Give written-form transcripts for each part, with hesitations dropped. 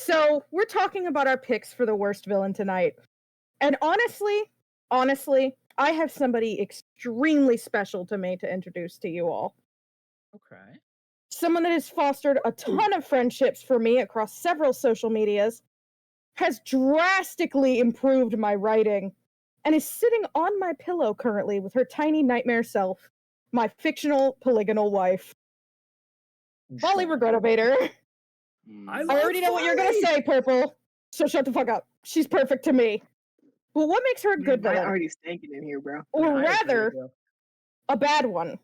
So we're talking about our picks for the worst villain tonight. And honestly, I have somebody extremely special to me to introduce to you all. Okay. Someone that has fostered a ton of friendships for me across several social medias, has drastically improved my writing, and is sitting on my pillow currently with her tiny nightmare self, my fictional polygonal wife. Folly Regretovator. I I already know what you're gonna say, Purple. So shut the fuck up. She's perfect to me. But what makes her a good I villain? already stinking in here, bro. Or I agree rather, with you. a bad one.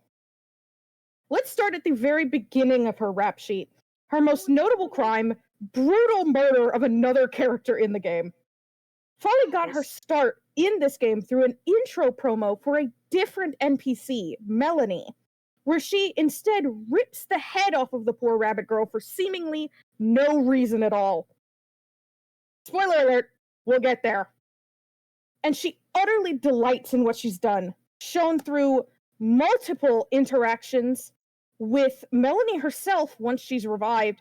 Let's start at the very beginning of her rap sheet. Her most notable crime, brutal murder of another character in the game. Folly got her start in this game through an intro promo for a different NPC, Melanie, where she instead rips the head off of the poor rabbit girl for seemingly no reason at all. Spoiler alert, we'll get there. And she utterly delights in what she's done, shown through multiple interactions with Melanie herself once she's revived,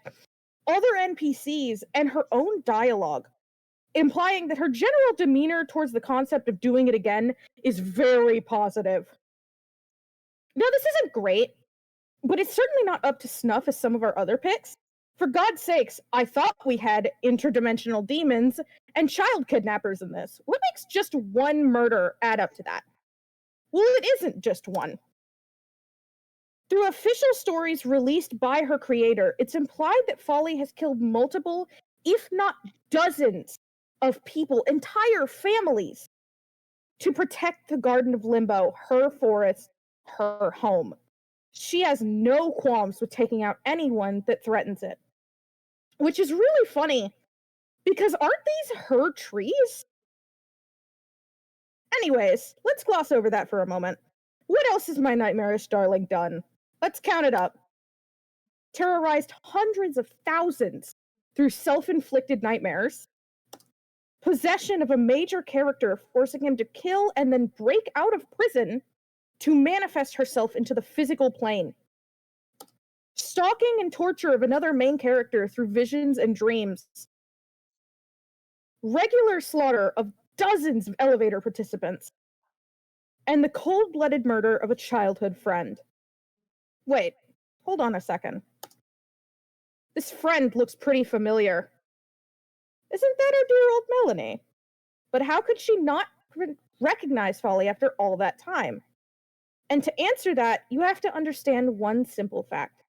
other NPCs, and her own dialogue, implying that her general demeanor towards the concept of doing it again is very positive. Now, this isn't great, but it's certainly not up to snuff as some of our other picks. For God's sakes, I thought we had interdimensional demons and child kidnappers in this. What makes just one murder add up to that? Well, it isn't just one. Through official stories released by her creator, it's implied that Folly has killed multiple, if not dozens, of people, entire families, to protect the Garden of Limbo, her forest, her home. She has no qualms with taking out anyone that threatens it. Which is really funny, because aren't these her trees? Anyways, let's gloss over that for a moment. What else has my nightmarish darling done? Let's count it up. Terrorized hundreds of thousands through self-inflicted nightmares. Possession of a major character, forcing him to kill and then break out of prison to manifest herself into the physical plane. Stalking and torture of another main character through visions and dreams. Regular slaughter of dozens of elevator participants. And the cold-blooded murder of a childhood friend. Wait, hold on a second. This friend looks pretty familiar. Isn't that our dear old Melanie? But how could she not recognize Folly after all that time? And to answer that, you have to understand one simple fact.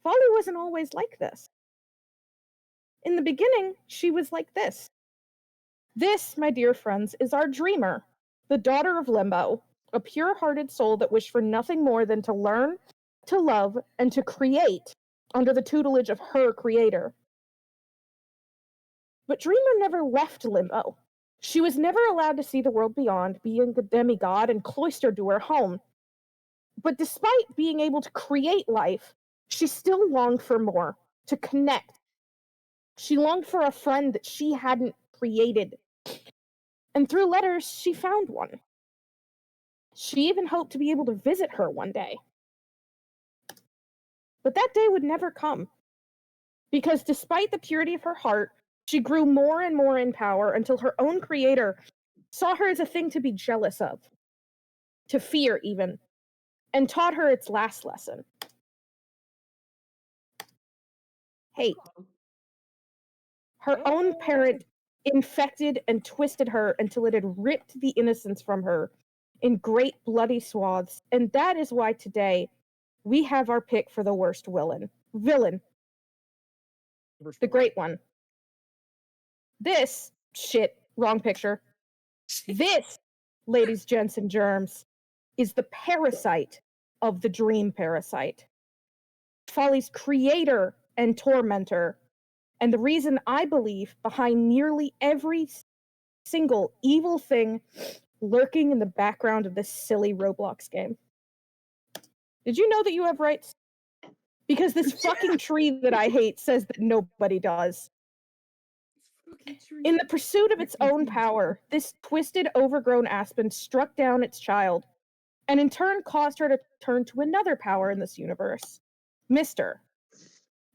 Folly wasn't always like this. In the beginning, she was like this. This, my dear friends, is our dreamer, the daughter of Limbo, a pure-hearted soul that wished for nothing more than to learn, to love, and to create under the tutelage of her creator. But Dreamer never left Limbo. She was never allowed to see the world beyond, being a demigod and cloistered to her home. But despite being able to create life, she still longed for more, to connect. She longed for a friend that she hadn't created. And through letters, she found one. She even hoped to be able to visit her one day. But that day would never come. Because despite the purity of her heart, she grew more and more in power until her own creator saw her as a thing to be jealous of, to fear even, and taught her its last lesson. Hate. Her own parent infected and twisted her until it had ripped the innocence from her in great bloody swaths, and that is why today we have our pick for the worst villain. The great one. This, wrong picture. This, ladies, gents, and germs, is the parasite of the dream parasite. Folly's creator and tormentor, and the reason I believe behind nearly every single evil thing lurking in the background of this silly Roblox game. Did you know that you have rights? Because this fucking tree that I hate says that nobody does. In the pursuit of its own power, this twisted, overgrown aspen struck down its child, and in turn caused her to turn to another power in this universe, Mr.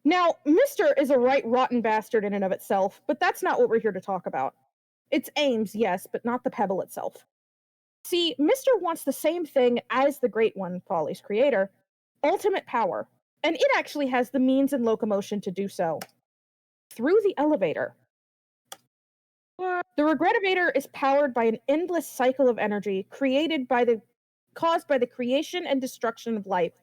Now, Mr. is a right rotten bastard in and of itself, but that's not what we're here to talk about. Its aims, yes, but not the pebble itself. See, Mr. wants the same thing as the Great One, Folly's creator, ultimate power, and it actually has the means and locomotion to do so. Through the elevator. The Regretivator is powered by an endless cycle of energy caused by the creation and destruction of life.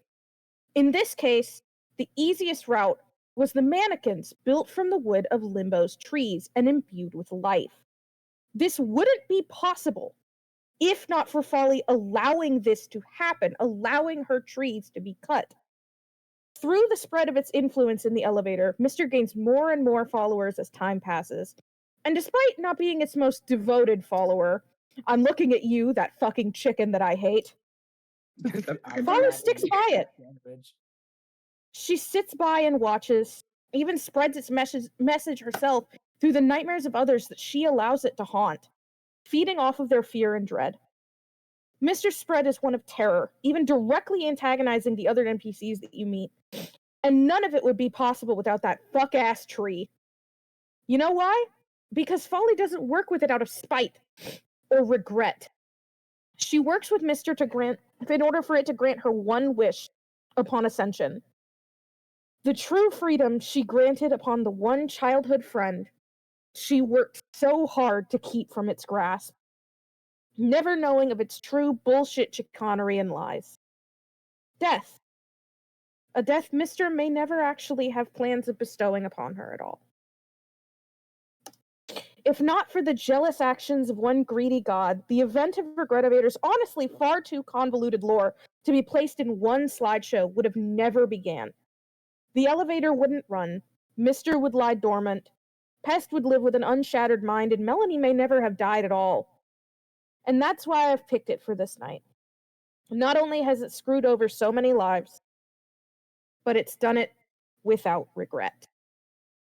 In this case, the easiest route was the mannequins built from the wood of Limbo's trees and imbued with life. This wouldn't be possible if not for Folly allowing this to happen, allowing her trees to be cut. Through the spread of its influence in the elevator, Mr. gains more and more followers as time passes. And despite not being its most devoted follower, I'm looking at you, that fucking chicken that I hate. Folly sticks by it. She sits by and watches, even spreads its message herself through the nightmares of others that she allows it to haunt, feeding off of their fear and dread. Mr. Spread is one of terror, even directly antagonizing the other NPCs that you meet. And none of it would be possible without that fuck-ass tree. You know why? Because Folly doesn't work with it out of spite or regret. She works with Mr. in order for it to grant her one wish upon ascension. The true freedom she granted upon the one childhood friend she worked so hard to keep from its grasp, never knowing of its true bullshit chicanery and lies. Death. A death Mr. may never actually have plans of bestowing upon her at all. If not for the jealous actions of one greedy god, the event of Regretivator's honestly far too convoluted lore to be placed in one slideshow would have never began. The elevator wouldn't run, Mr. would lie dormant, Pest would live with an unshattered mind, and Melanie may never have died at all. And that's why I've picked it for this night. Not only has it screwed over so many lives, but it's done it without regret.